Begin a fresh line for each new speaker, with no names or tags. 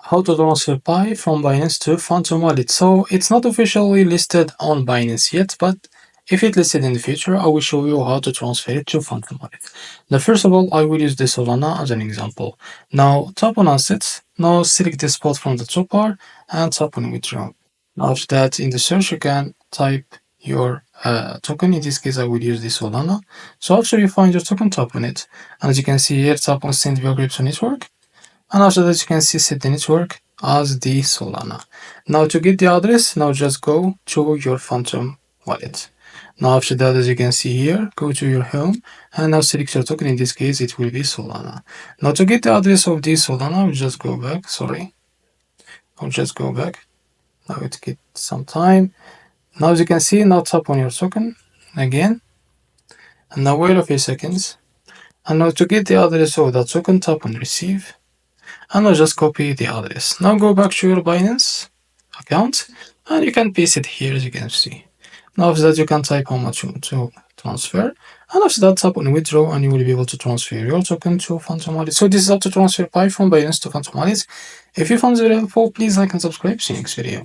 How to transfer Pi from Binance to Phantom Wallet. So it's not officially listed on Binance yet, but if it's listed in the future, I will show you how to transfer it to Phantom Wallet. Now, first of all, I will use the Solana as an example. Now, tap on Assets. Now, select the spot from the top bar and tap on Withdraw. Now, after that, in the search, you can type your token. In this case, I will use the Solana. So after you find your token, tap on it. And as you can see here, tap on Send via Crypto Network. And after that, you can see set the network as the Solana. Now to get the address, now just go to your Phantom wallet. Now after that, as you can see here, go to your home and now select your token. In this case, it will be Solana. Now to get the address of the Solana, I'll just go back. I'll just go back. Now it gets some time. Now as you can see, now tap on your token again. And now wait a few seconds. And now to get the address of that token, tap on receive. And I'll just copy the address. Now go back to your Binance account and you can paste it here as you can see. Now after that you can type how much you want to transfer, and after that tap on withdraw and you will be able to transfer your token to Phantom Wallet. So this is how to transfer Pi from Binance to Phantom Wallet. If you found it helpful, please like and subscribe. See you next video.